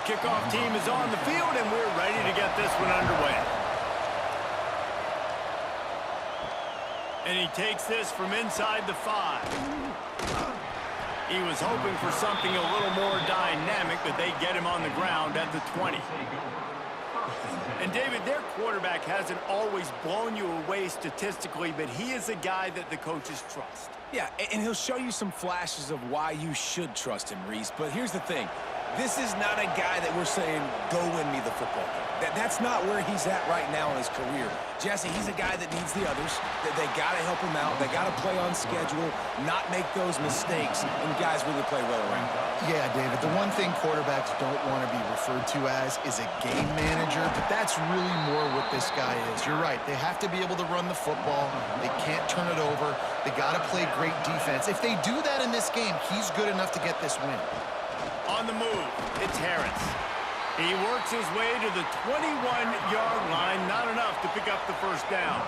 kickoff team is on the field, and we're ready to get this one underway. And he takes this from inside the 5. He was hoping for something a little more dynamic, but they get him on the ground at the 20. And, David, their quarterback hasn't always blown you away statistically, but he is a guy that the coaches trust. Yeah, and he'll show you some flashes of why you should trust him, Reese. But here's the thing. This is not a guy that we're saying, go win me the football game. That's not where he's at right now in his career. Jesse, he's a guy that needs the others. They got to help him out. They got to play on schedule, not make those mistakes, and guys really play well around. Yeah, David, the one thing quarterbacks don't want to be referred to as is a game manager, but that's really more what this guy is. You're right. They have to be able to run the football. They can't turn it over. They got to play great defense. If they do that in this game, he's good enough to get this win. On the move, it's Harris. He works his way to the 21-yard line, not enough to pick up the first down.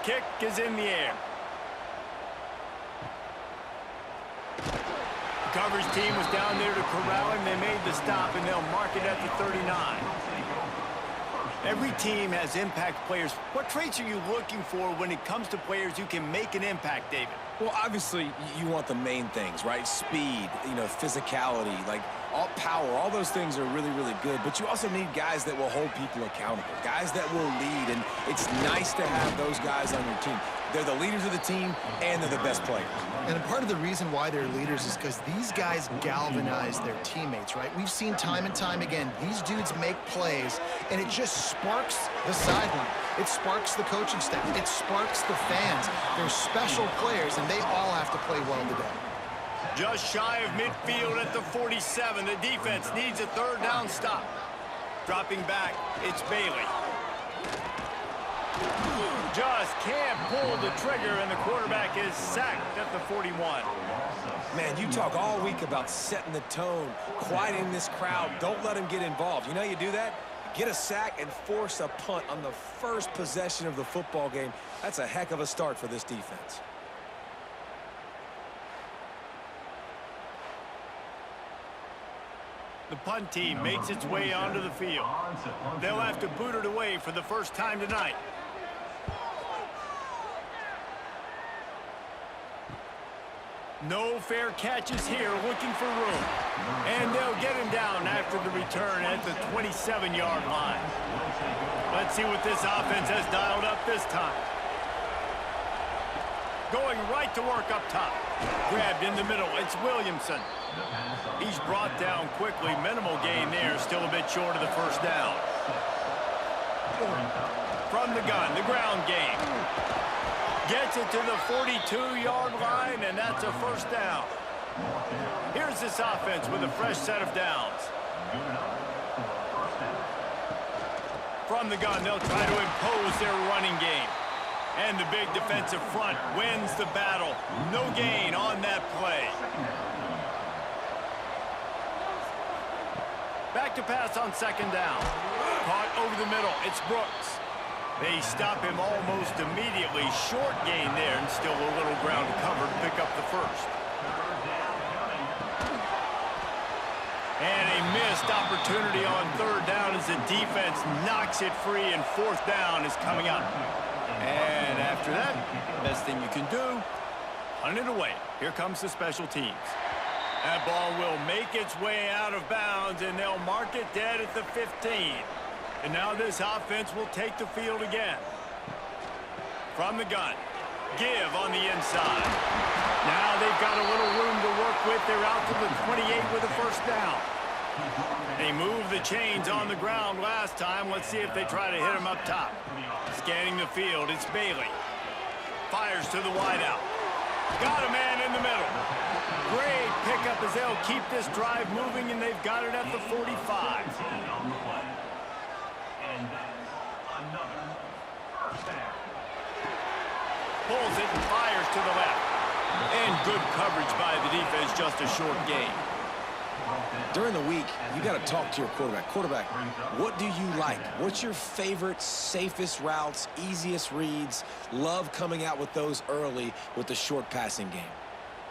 Kick is in the air. The coverage team was down there to corral him. They made the stop, and they'll mark it at the 39. Every team has impact players. What traits are you looking for when it comes to players who can make an impact, David? Well, obviously, you want the main things, right? Speed, physicality, like all power, all those things are really, really good. But you also need guys that will hold people accountable, guys that will lead, and it's nice to have those guys on your team. They're the leaders of the team, and they're the best players. And part of the reason why they're leaders is because these guys galvanize their teammates, right? We've seen time and time again, these dudes make plays, and it just sparks the sideline. It sparks the coaching staff. It sparks the fans. They're special players, and they all have to play well today. Just shy of midfield at the 47. The defense needs a third down stop. Dropping back, it's Bailey. Just can't pull the trigger, and the quarterback is sacked at the 41. Man, you talk all week about setting the tone, quieting this crowd. Don't let them get involved. You know how you do that? Get a sack and force a punt on the first possession of the football game. That's a heck of a start for this defense. The punt team makes its way onto the field. They'll have to boot it away for the first time tonight. No fair catches here, looking for room. And they'll get him down after the return at the 27-yard line. Let's see what this offense has dialed up this time. Going right to work up top. Grabbed in the middle, it's Williamson. He's brought down quickly. Minimal gain there, still a bit short of the first down. From the gun, the ground game. Gets it to the 42-yard line, and that's a first down. Here's this offense with a fresh set of downs. From the gun, they'll try to impose their running game. And the big defensive front wins the battle. No gain on that play. Back to pass on second down. Caught over the middle. It's Brooks. They stop him almost immediately. Short gain there, and still a little ground to cover to pick up the first. And a missed opportunity on third down as the defense knocks it free, and fourth down is coming up. And after that, best thing you can do, punt it away. Here comes the special teams. That ball will make its way out of bounds, and they'll mark it dead at the 15. And now this offense will take the field again. From the gun, give on the inside. Now they've got a little room to work with. They're out to the 28 with a first down. They moved the chains on the ground last time. Let's see if they try to hit him up top. Scanning the field, it's Bailey. Fires to the wideout. Got a man in the middle. Great pickup as they'll keep this drive moving, and they've got it at the 45. Pulls it and fires to the left. And good coverage by the defense, just a short gain. During the week, you got to talk to your quarterback. Quarterback, what do you like? What's your favorite, safest routes, easiest reads? Love coming out with those early with the short passing game.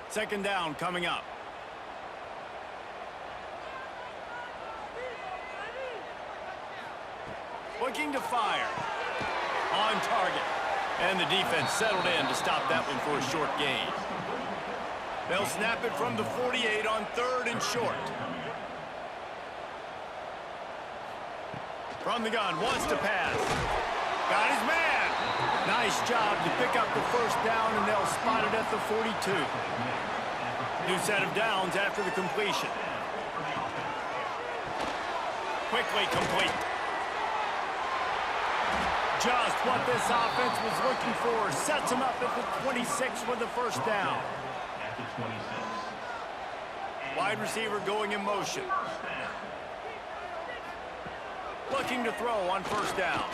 Second down coming up. Looking to fire. On target. And the defense settled in to stop that one for a short gain. They'll snap it from the 48 on 3rd and short. From the gun, wants to pass. Got his man. Nice job to pick up the first down, and they'll spot it at the 42. New set of downs after the completion. Quickly complete. Just what this offense was looking for. Sets them up at the 26 with the first down. Wide receiver going in motion. Looking to throw on first down.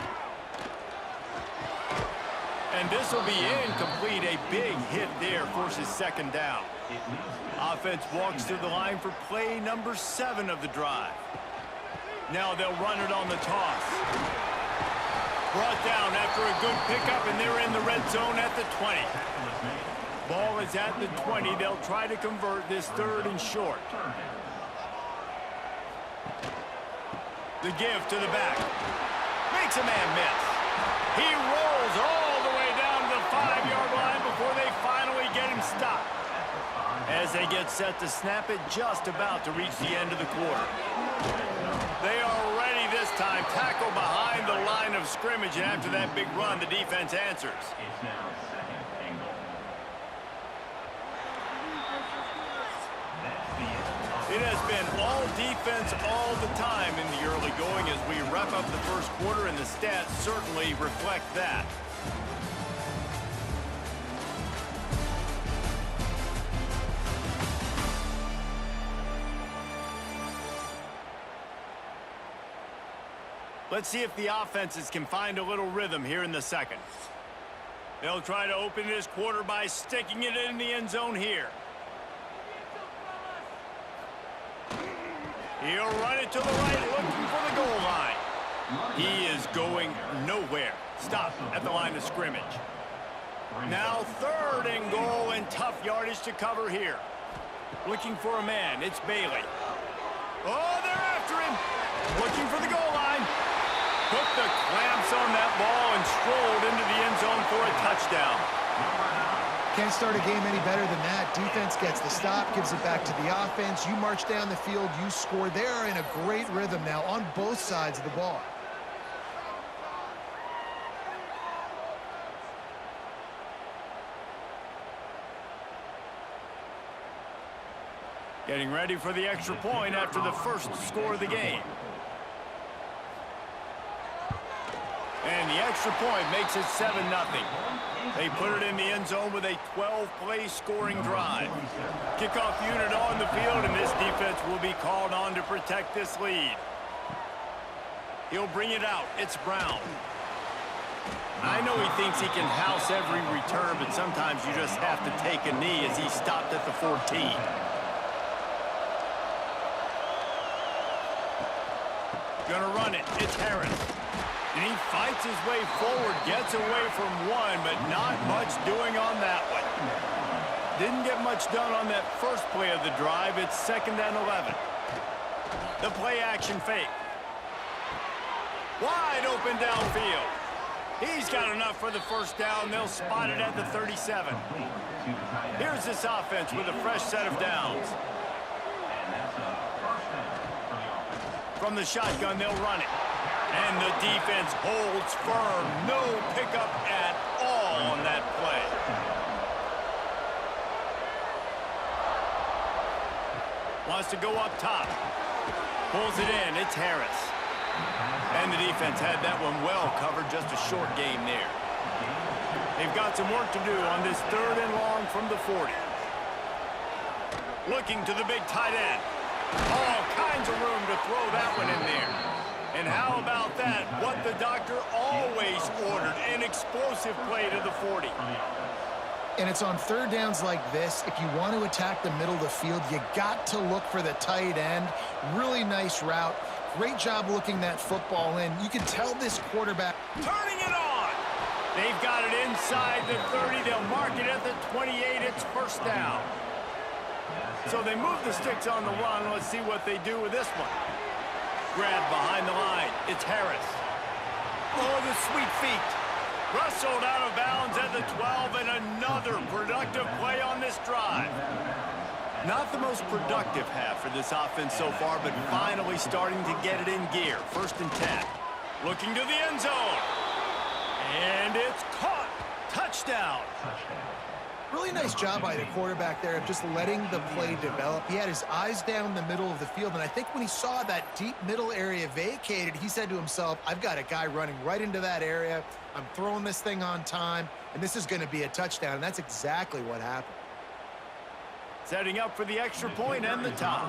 And this will be incomplete. A big hit there forces second down. Offense walks to the line for play number 7 of the drive. Now they'll run it on the toss. Brought down after a good pickup, and they're in the red zone at the 20. Ball is at the 20. They'll try to convert this 3rd and short. The give to the back. Makes a man miss. He rolls all the way down to the 5-yard line before they finally get him stopped. As they get set to snap it, just about to reach the end of the quarter. They are ready this time. Tackle behind the line of scrimmage, and after that big run, the defense answers. It has been all defense all the time in the early going as we wrap up the first quarter, and the stats certainly reflect that. Let's see if the offenses can find a little rhythm here in the second. They'll try to open this quarter by sticking it in the end zone here. He'll run it to the right, looking for the goal line. He is going nowhere. Stop at the line of scrimmage. Now 3rd and goal, and tough yardage to cover here. Looking for a man. It's Bailey. Oh, they're after him. Looking for the goal line. Put the clamps on that ball and strolled into the end zone for a touchdown. Can't start a game any better than that. Defense gets the stop, gives it back to the offense. You march down the field, you score. They're in a great rhythm now on both sides of the ball. Getting ready for the extra point after the first score of the game. And the extra point makes it 7-0. They put it in the end zone with a 12-play scoring drive. Kickoff unit on the field, and this defense will be called on to protect this lead. He'll bring it out. It's Brown. I know he thinks he can house every return, but sometimes you just have to take a knee as he stopped at the 14. Gonna run it. It's Harris. And he fights his way forward, gets away from one, but not much doing on that one. Didn't get much done on that first play of the drive. It's 2nd and 11. The play action fake. Wide open downfield. He's got enough for the first down. They'll spot it at the 37. Here's this offense with a fresh set of downs. From the shotgun, they'll run it. And the defense holds firm. No pickup at all on that play. Wants to go up top. Pulls it in. It's Harris. And the defense had that one well covered. Just a short game there. They've got some work to do on this 3rd and long from the 40. Looking to the big tight end. All kinds of room to throw that one in there. And how about that? What the doctor always ordered, an explosive play to the 40. And it's on 3rd downs like this. If you want to attack the middle of the field, you got to look for the tight end. Really nice route. Great job looking that football in. You can tell this quarterback. Turning it on. They've got it inside the 30. They'll mark it at the 28. It's first down. So they move the sticks on the run. Let's see what they do with this one. Grab behind the line. It's Harris. Oh, the sweet feet. Rustled out of bounds at the 12, and another productive play on this drive. Not the most productive half for this offense so far, but finally starting to get it in gear. 1st and 10. Looking to the end zone. And it's caught. Touchdown. Really nice job by the quarterback there of just letting the play develop. He had his eyes down the middle of the field, and I think when he saw that deep middle area vacated, he said to himself, I've got a guy running right into that area. I'm throwing this thing on time, and this is going to be a touchdown, and that's exactly what happened. Setting up for the extra point and the top.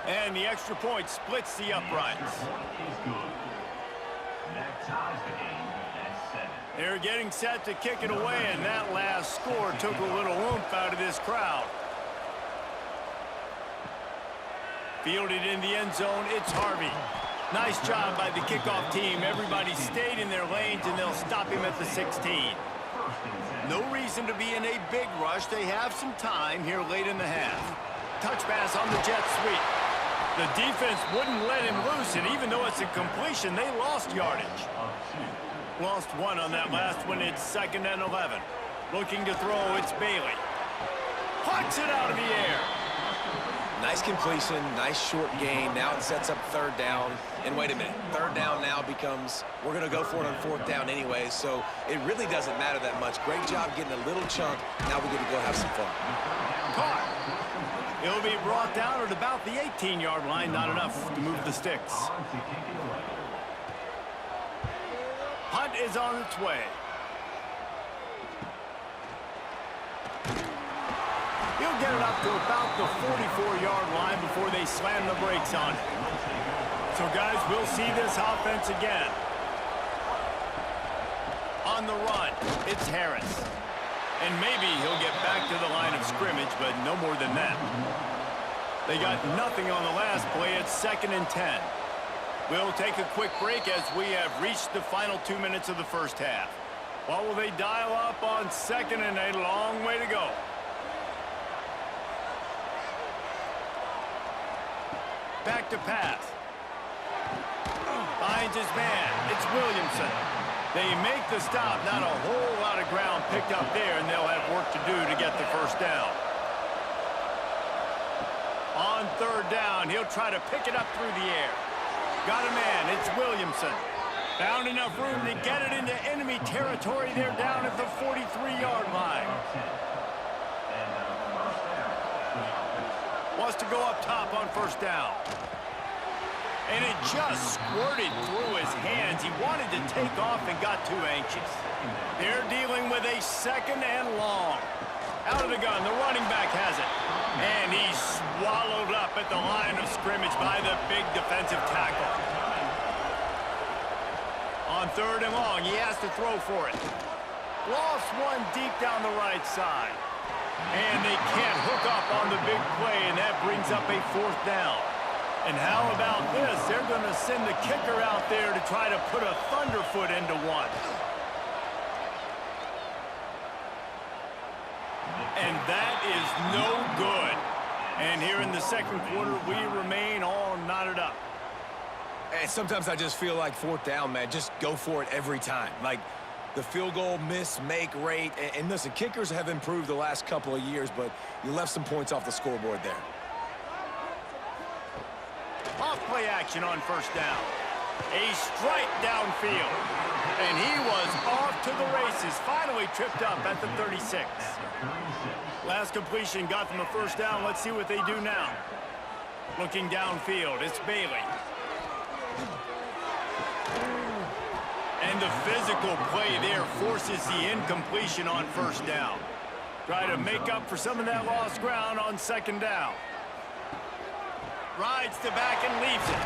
And the extra point splits the uprights. They're getting set to kick it away, and that last score took a little oomph out of this crowd. Fielded in the end zone, it's Harvey. Nice job by the kickoff team. Everybody stayed in their lanes, and they'll stop him at the 16. No reason to be in a big rush. They have some time here late in the half. Touch pass on the jet sweep. The defense wouldn't let him loose, and even though it's a completion, they lost yardage. Lost one on that last one. It's 2nd and 11. Looking to throw, it's Bailey. Pucks it out of the air. Nice completion, nice short gain. Now it sets up 3rd down. And wait a minute, 3rd down now becomes, we're going to go for it on 4th down anyway, so it really doesn't matter that much. Great job getting a little chunk. Now we get to go have some fun. Caught. It'll be brought down at about the 18-yard line. Not enough to move the sticks. Punt is on its way. He'll get it up to about the 44-yard line before they slam the brakes on it. So, guys, we'll see this offense again. On the run, it's Harris. And maybe he'll get back to the line of scrimmage, but no more than that. They got nothing on the last play. It's 2nd and 10. We'll take a quick break as we have reached the final 2 minutes of the first half. What will they dial up on 2nd and a long way to go? Back to pass. Finds his man. It's Williamson. They make the stop. Not a whole lot of ground picked up there, and they'll have work to do to get the 1st down. On 3rd down, he'll try to pick it up through the air. Got a man. It's Williamson. Found enough room to get it into enemy territory. They're down at the 43-yard line. Wants to go up top on 1st down. And it just squirted through his hands. He wanted to take off and got too anxious. They're dealing with a 2nd and long. Out of the gun, the running back has it. And he's swallowed up at the line of scrimmage by the big defensive tackle. On 3rd and long, he has to throw for it. Lost one deep down the right side. And they can't hook up on the big play, and that brings up a 4th down. And how about this? They're going to send the kicker out there to try to put a thunderfoot into one. And that is no good. And here in the 2nd quarter, we remain all knotted up. And sometimes I just feel like 4th down, man, just go for it every time. Like the field goal miss-make rate. And listen, kickers have improved the last couple of years, but you left some points off the scoreboard there. Off play action on 1st down. A strike downfield. And he was off to the races. Finally tripped up at the 36. Last completion got them a 1st down. Let's see what they do now. Looking downfield, it's Bailey. And the physical play there forces the incompletion on 1st down. Try to make up for some of that lost ground on 2nd down. Rides to back and leaves it.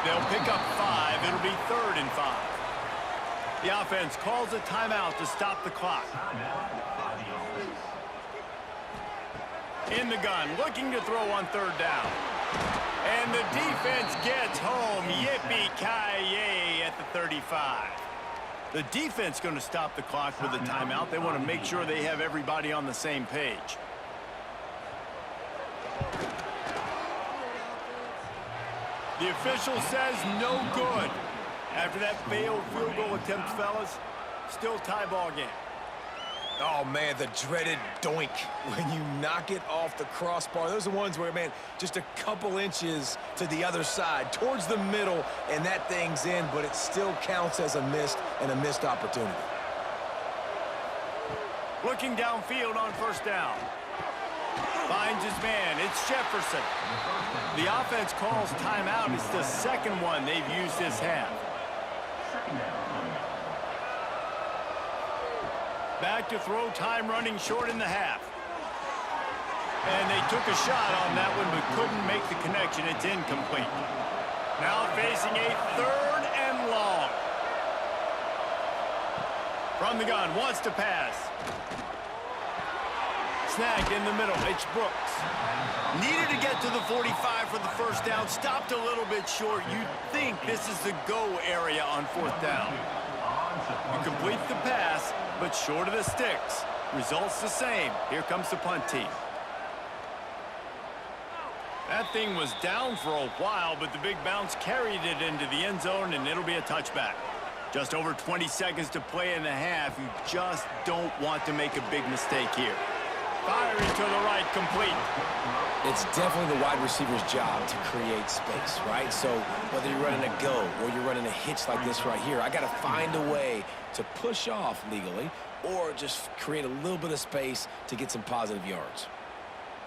They'll pick up 5. It'll be 3rd and 5. The offense calls a timeout to stop the clock. In the gun, looking to throw on 3rd down. And the defense gets home. Yippee-ki-yay at the 35. The defense going to stop the clock with a timeout. They want to make sure they have everybody on the same page. The official says no good. After that failed field goal attempt, fellas, still tie ball game. Oh, man, the dreaded doink when you knock it off the crossbar. Those are the ones where, man, just a couple inches to the other side, towards the middle, and that thing's in, but it still counts as a missed opportunity. Looking downfield on first down. Finds his man. It's Jefferson. The offense calls timeout. It's the second one they've used this half. Back to throw, time running short in the half. And they took a shot on that one, but couldn't make the connection. It's incomplete. Now facing a 3rd and long. From the gun, wants to pass. Snagged in the middle, it's Brooks. Needed to get to the 45 for the first down. Stopped a little bit short. You'd think this is the go area on 4th down. You complete the pass, but short of the sticks. Results the same. Here comes the punt team. That thing was down for a while, but the big bounce carried it into the end zone, and it'll be a touchback. Just over 20 seconds to play in the half. You just don't want to make a big mistake here. Firing to the right, complete. It's definitely the wide receiver's job to create space, right? So whether you're running a go or you're running a hitch like this right here, I got to find a way to push off legally or just create a little bit of space to get some positive yards.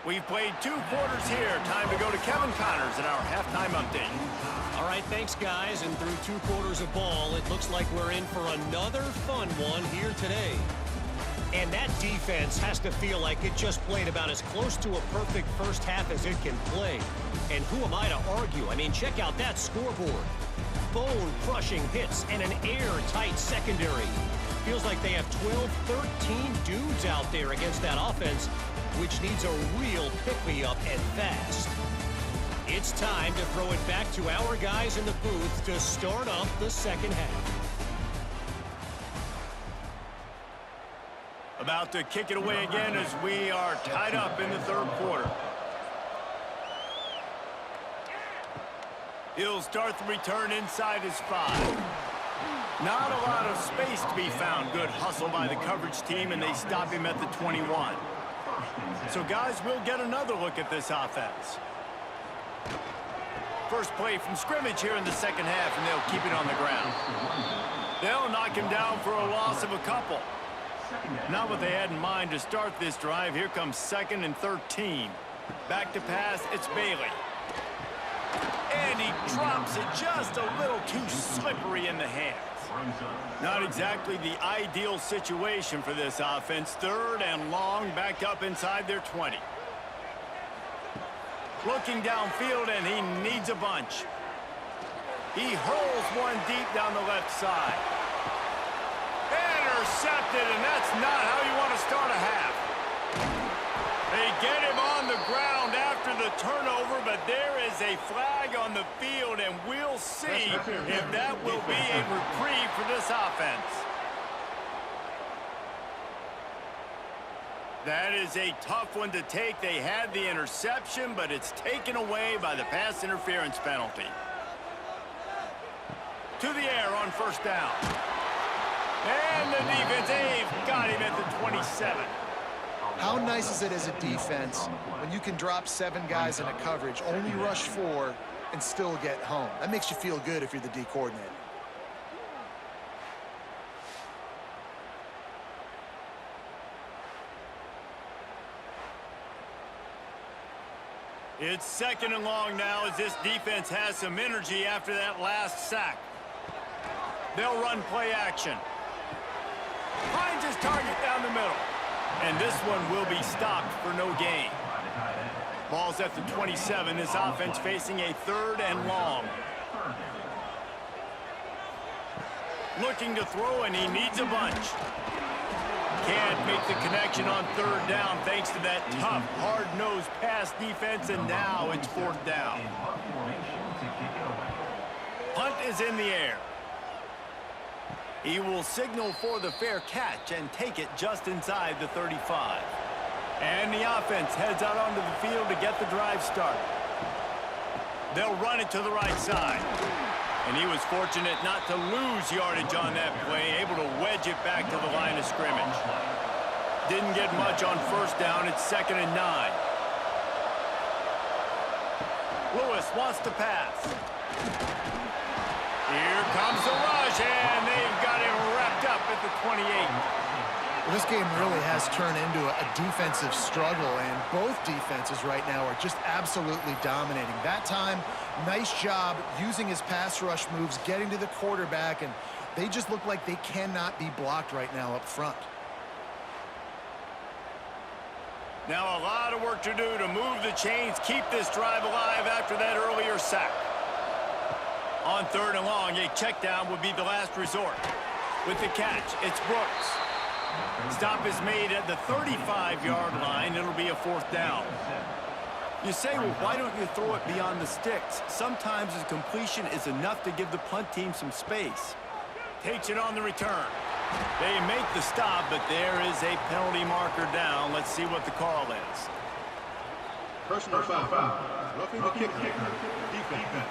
We've played 2 quarters here. Time to go to Kevin Connors in our halftime update. All right, thanks, guys. And through 2 quarters of ball, it looks like we're in for another fun one here today. And that defense has to feel like it just played about as close to a perfect first half as it can play. And who am I to argue? I mean, check out that scoreboard. Bone-crushing hits and an airtight secondary. Feels like they have 12, 13 dudes out there against that offense, which needs a real pick-me-up and fast. It's time to throw it back to our guys in the booth to start up the second half. About to kick it away again as we are tied up in the 3rd quarter. He'll start the return inside his 5. Not a lot of space to be found. Good hustle by the coverage team, and they stop him at the 21. So, guys, we'll get another look at this offense. First play from scrimmage here in the second half, and they'll keep it on the ground. They'll knock him down for a loss of a couple. Not what they had in mind to start this drive. Here comes 2nd and 13. Back to pass, it's Bailey. And he drops it just a little too slippery in the hands. Not exactly the ideal situation for this offense. 3rd and long, backed up inside their 20. Looking downfield, and he needs a bunch. He hurls one deep down the left side. Intercepted, and that's not how you want to start a half. They get him on the ground after the turnover, but there is a flag on the field, and we'll see if that will be a reprieve for this offense. That is a tough one to take. They had the interception, but it's taken away by the pass interference penalty. To the air on first down. And the defense, they've got him at the 27. How nice is it as a defense when you can drop 7 guys in a coverage, only rush 4, and still get home? That makes you feel good if you're the D coordinator. It's 2nd and long now as this defense has some energy after that last sack. They'll run play action. Finds his target down the middle. And this one will be stopped for no gain. Ball's at the 27. This offense facing a 3rd and long. Looking to throw, and he needs a bunch. Can't make the connection on 3rd down thanks to that tough, hard-nosed pass defense, and now it's 4th down. Punt is in the air. He will signal for the fair catch and take it just inside the 35. And the offense heads out onto the field to get the drive started. They'll run it to the right side. And he was fortunate not to lose yardage on that play, able to wedge it back to the line of scrimmage. Didn't get much on first down. It's 2nd and 9. Lewis wants to pass. Here comes the rush, and they've got him wrapped up at the 28. Well, this game really has turned into a defensive struggle, and both defenses right now are just absolutely dominating. That time, nice job using his pass rush moves, getting to the quarterback, and they just look like they cannot be blocked right now up front. Now a lot of work to do to move the chains, keep this drive alive after that earlier sack. On 3rd and long, a check down would be the last resort. With the catch, it's Brooks. Stop is made at the 35-yard line. It'll be a 4th down. You say, well, why don't you throw it beyond the sticks? Sometimes a completion is enough to give the punt team some space. Takes it on the return. They make the stop, but there is a penalty marker down. Let's see what the call is. Personal foul. Roughing the kicker. Defense.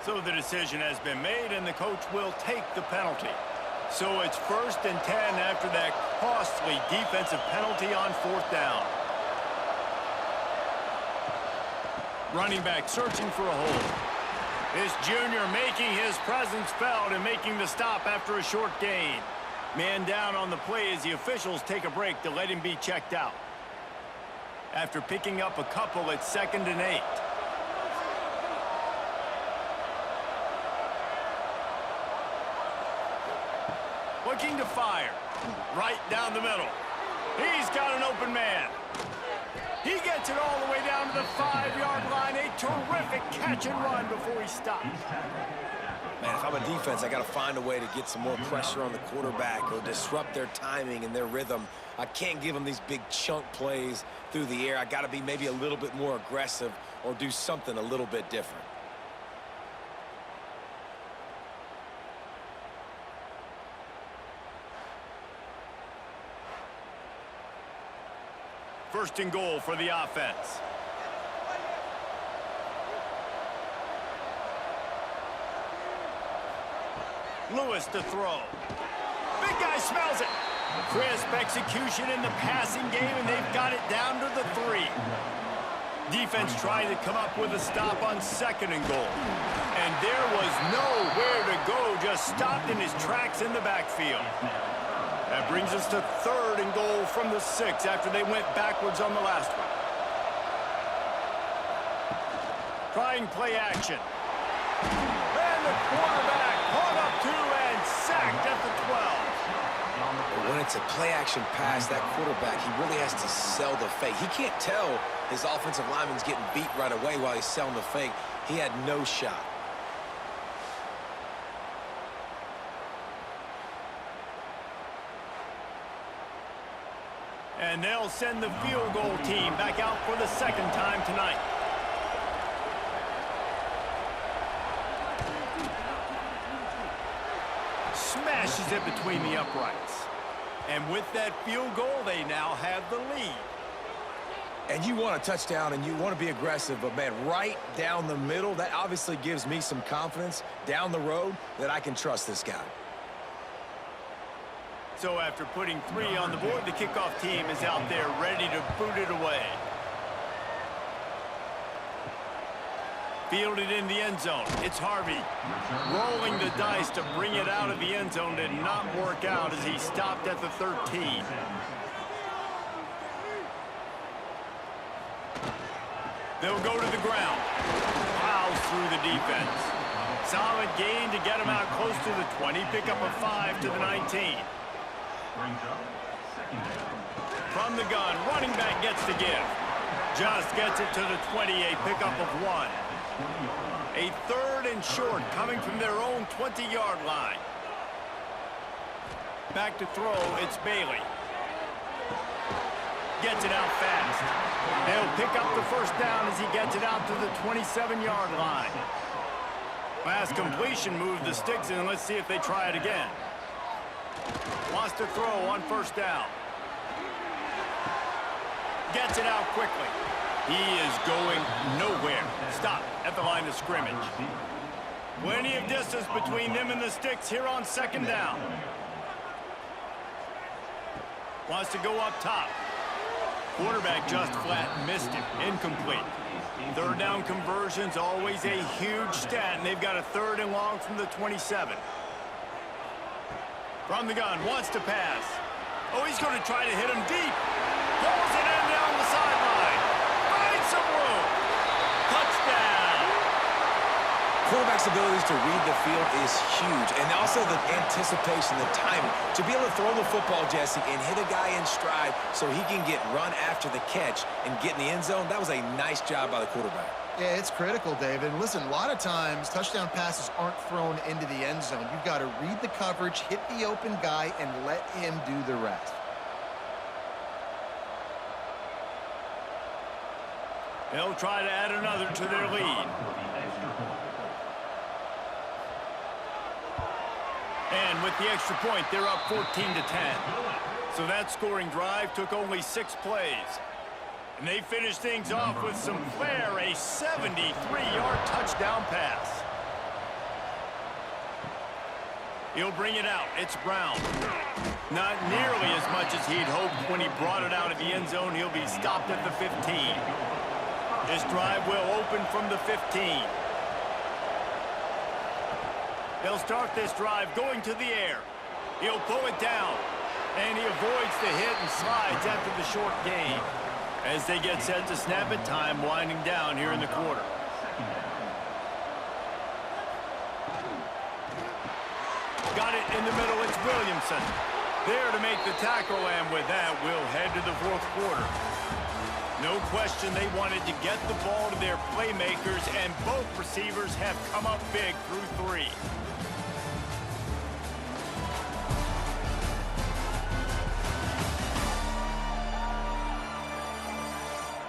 So the decision has been made, and the coach will take the penalty. So it's 1st and 10 after that costly defensive penalty on 4th down. Running back searching for a hole. This junior making his presence felt and making the stop after a short gain. Man down on the play as the officials take a break to let him be checked out. After picking up a couple, it's 2nd and 8. Looking to fire. Right down the middle. He's got an open man. He gets it all the way down to the 5-yard line. A terrific catch and run before he stops. Man, if I'm a defense, I got to find a way to get some more pressure on the quarterback or disrupt their timing and their rhythm. I can't give them these big chunk plays through the air. I got to be maybe a little bit more aggressive or do something a little bit different. First and goal for the offense. Lewis to throw. Big guy smells it. Crisp execution in the passing game, and they've got it down to the 3. Defense trying to come up with a stop on 2nd and goal. And there was nowhere to go, just stopped in his tracks in the backfield. That brings us to 3rd and goal from the 6 after they went backwards on the last one. Trying play action. And the quarterback caught up to and sacked at the 12. When it's a play action pass, that quarterback, he really has to sell the fake. He can't tell his offensive lineman's getting beat right away while he's selling the fake. He had no shot. And they'll send the field goal team back out for the 2nd time tonight. Smashes it between the uprights. And with that field goal, they now have the lead. And you want a touchdown and you want to be aggressive, but man, right down the middle, that obviously gives me some confidence down the road that I can trust this guy. So after putting 3 on the board, the kickoff team is out there ready to boot it away. Fielded in the end zone. It's Harvey. Rolling the dice to bring it out of the end zone did not work out as he stopped at the 13. They'll go to the ground. Plows through the defense. Solid gain to get him out close to the 20. Pick up a 5 to the 19. From the gun, running back gets the give. Just gets it to the 28, pickup of 1. A 3rd and short coming from their own 20-yard line. Back to throw, it's Bailey. Gets it out fast. They'll pick up the 1st down as he gets it out to the 27-yard line. Last completion moved the sticks in. Let's see if they try it again. Wants to throw on 1st down. Gets it out quickly. He is going nowhere. Stop at the line of scrimmage. Plenty of distance between them and the sticks here on second down. Wants to go up top. Quarterback just flat missed it. Incomplete. Third down conversion's always a huge stat, and they've got a 3rd and long from the 27. From the gun, wants to pass. Oh, he's going to try to hit him deep. Pulls it in down the sideline. Finds some room. Touchdown. Quarterback's abilities to read the field is huge, and also the anticipation, the timing. To be able to throw the football, Jesse, and hit a guy in stride so he can get run after the catch and get in the end zone, that was a nice job by the quarterback. Yeah, it's critical, David. And listen, a lot of times touchdown passes aren't thrown into the end zone. You've got to read the coverage, hit the open guy, and let him do the rest. They'll try to add another to their lead. And with the extra point, they're up 14-10. So that scoring drive took only 6 plays. And they finished things off with some flair, a 73-yard touchdown pass. He'll bring it out. It's Brown. Not nearly as much as he'd hoped when he brought it out of the end zone. He'll be stopped at the 15. This drive will open from the 15. They'll start this drive going to the air. He'll pull it down, and he avoids the hit and slides after the short gain. As they get set to snap it, time winding down here in the quarter. Got it in the middle, it's Williamson. There to make the tackle, and with that, we'll head to the 4th quarter. No question they wanted to get the ball to their playmakers, and both receivers have come up big through 3.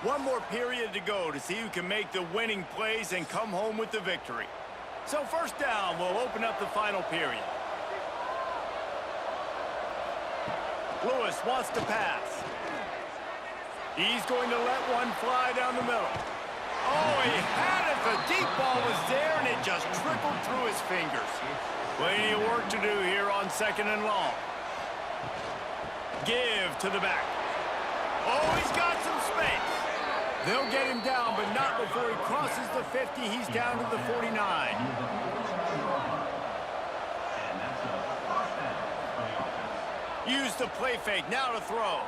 One more period to go to see who can make the winning plays and come home with the victory. So first down will open up the final period. Lewis wants to pass. He's going to let one fly down the middle. Oh, he had it. The deep ball was there, and it just trickled through his fingers. Plenty of work to do here on 2nd and long. Give to the back. Oh, he's got some space. They'll get him down, but not before he crosses the 50. He's down to the 49. Use the play fake. Now to throw.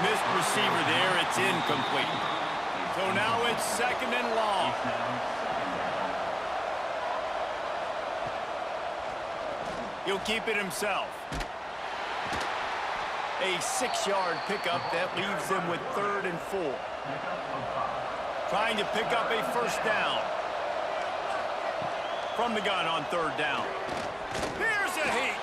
Missed receiver there. It's incomplete. So now it's 2nd and long. He'll keep it himself. A 6-yard pickup that leaves them with 3rd and 4. Trying to pick up a first down. From the gun on 3rd down. Here's a heat.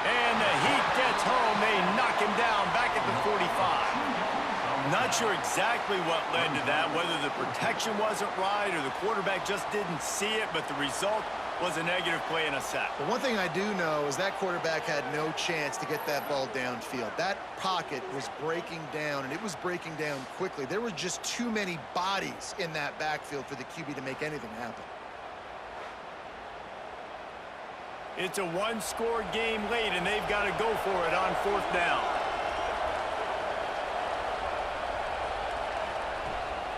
And the Heat gets home. They knock him down back at the 45. Not sure exactly what led to that, whether the protection wasn't right or the quarterback just didn't see it, but the result was a negative play and a sack. But one thing I do know is that quarterback had no chance to get that ball downfield. That pocket was breaking down, and it was breaking down quickly. There were just too many bodies in that backfield for the QB to make anything happen. It's a one-score game late, and they've got to go for it on 4th down.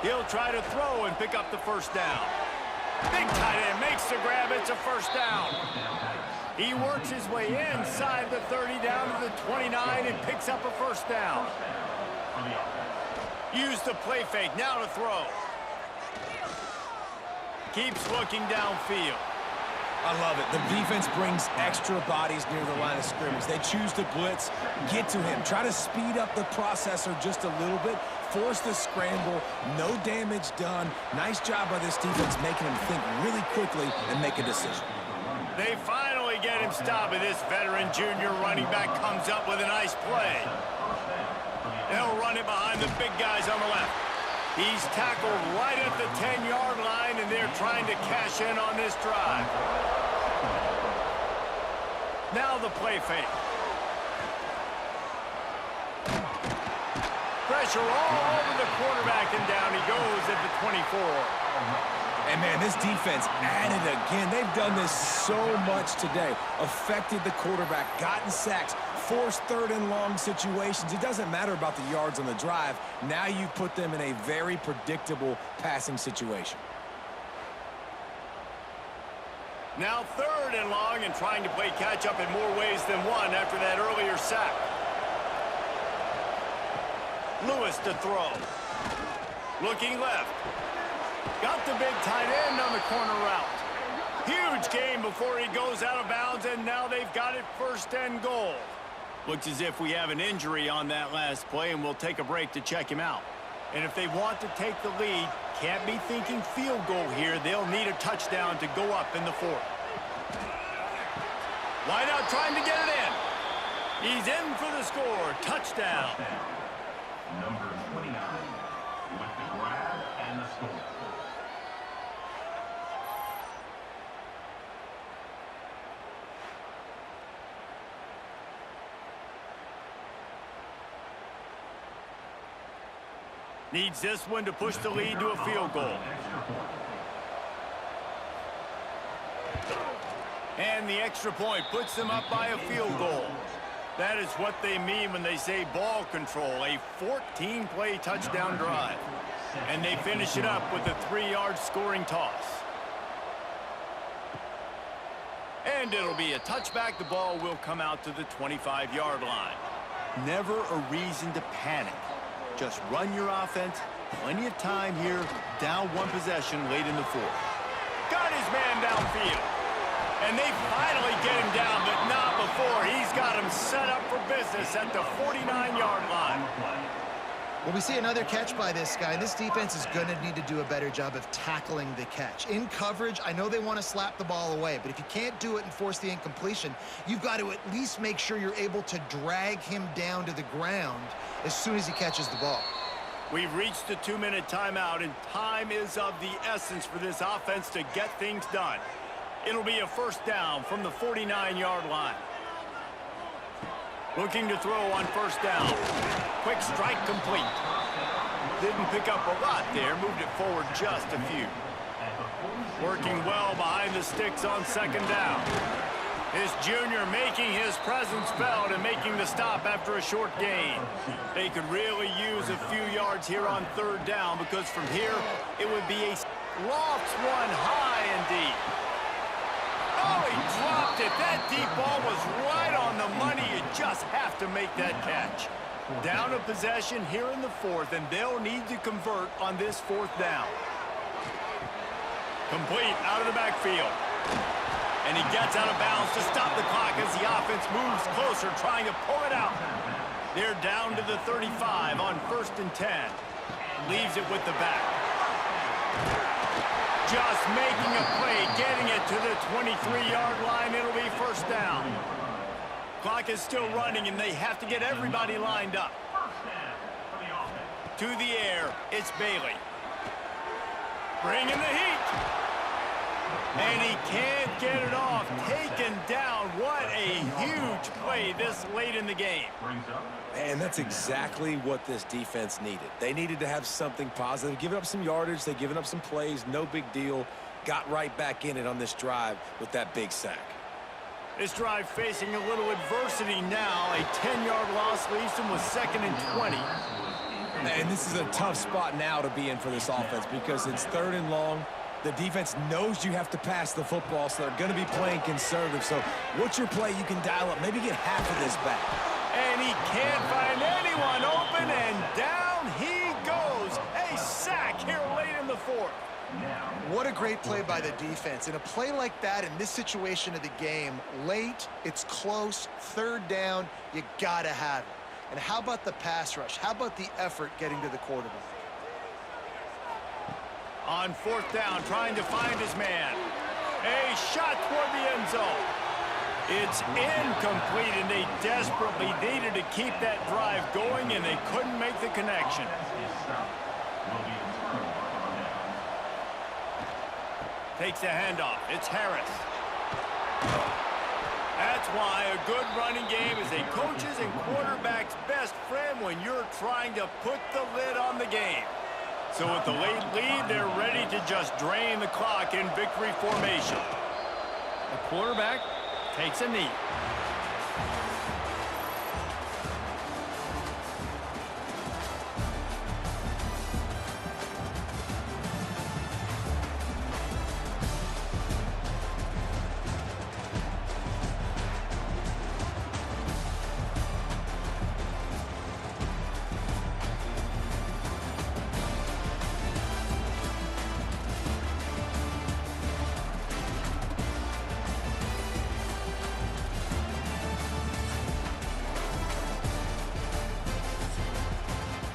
He'll try to throw and pick up the first down. Big tight end makes the grab. It's a first down. He works his way inside the 30 down to the 29 and picks up a first down. Use the play fake. Now to throw. Keeps looking downfield. I love it. The defense brings extra bodies near the line of scrimmage. They choose to blitz, get to him, try to speed up the processor just a little bit, force the scramble, no damage done. Nice job by this defense making him think really quickly and make a decision. They finally get him stopped, and this veteran junior running back comes up with a nice play. They'll run it behind the big guys on the left. He's tackled right at the 10-yard line, and they're trying to cash in on this drive. Now the play fake. Pressure all over the quarterback, and down he goes at the 24. And, man, this defense at it again. They've done this so much today. Affected the quarterback, gotten sacks, forced third and long situations. It doesn't matter about the yards on the drive. Now you put them in a very predictable passing situation. Now 3rd and long, and trying to play catch-up in more ways than one after that earlier sack. Lewis to throw. Looking left. Got the big tight end on the corner route. Huge gain before he goes out of bounds, and now they've got it 1st and goal. Looks as if we have an injury on that last play, and we'll take a break to check him out. And if they want to take the lead, can't be thinking field goal here. They'll need a touchdown to go up in the 4th. Wide out trying to get it in. He's in for the score. Touchdown. Number 29 with the grab and the score. Needs this one to push the lead to a field goal. And the extra point puts them up by a field goal. That is what they mean when they say ball control, a 14-play touchdown drive. And they finish it up with a 3-yard scoring toss. And it'll be a touchback. The ball will come out to the 25-yard line. Never a reason to panic. Just run your offense. Plenty of time here. Down 1 possession late in the 4th. Got his man downfield. And they finally get him down, but not before. He's got him set up for business at the 49-yard line. Well, we see another catch by this guy. This defense is going to need to do a better job of tackling the catch. In coverage, I know they want to slap the ball away, but if you can't do it and force the incompletion, you've got to at least make sure you're able to drag him down to the ground as soon as he catches the ball. We've reached the 2-minute timeout, and time is of the essence for this offense to get things done. It'll be a 1st down from the 49-yard line. Looking to throw on 1st down. Quick strike complete. Didn't pick up a lot there. Moved it forward just a few. Working well behind the sticks on 2nd down. This junior making his presence felt and making the stop after a short gain. They could really use a few yards here on 3rd down, because from here it would be a lofts one high and deep. Oh, he dropped it. That deep ball was right on the money. You just have to make that catch. Down a possession here in the 4th, and they'll need to convert on this 4th down. Complete out of the backfield. And he gets out of bounds to stop the clock as the offense moves closer, trying to pull it out. They're down to the 35 on 1st and 10. Leaves it with the back. Just making a play, getting it to the 23-yard line. It'll be 1st down. Clock is still running, and they have to get everybody lined up. To the air, it's Bailey. Bringing the heat. And he can't get it off. Taken down. What a huge play this late in the game. And that's exactly what this defense needed. They needed to have something positive. Giving up some yardage. They've given up some plays. No big deal. Got right back in it on this drive with that big sack. This drive facing a little adversity now. A 10-yard loss leaves them with 2nd and 20. And this is a tough spot now to be in for this offense, because it's 3rd and long. The defense knows you have to pass the football, so they're going to be playing conservative. So what's your play you can dial up? Maybe get half of this back. And he can't find anyone open, and down he goes. A sack here late in the 4th. What a great play by the defense. In a play like that, in this situation of the game, late, it's close, 3rd down, you got to have it. And how about the pass rush? How about the effort getting to the quarterback? On 4th down, trying to find his man. A shot toward the end zone. It's incomplete, and they desperately needed to keep that drive going, and they couldn't make the connection. Takes the handoff. It's Harris. That's why a good running game is a coach's and quarterback's best friend when you're trying to put the lid on the game. So with the late lead, they're ready to just drain the clock in victory formation. The quarterback takes a knee.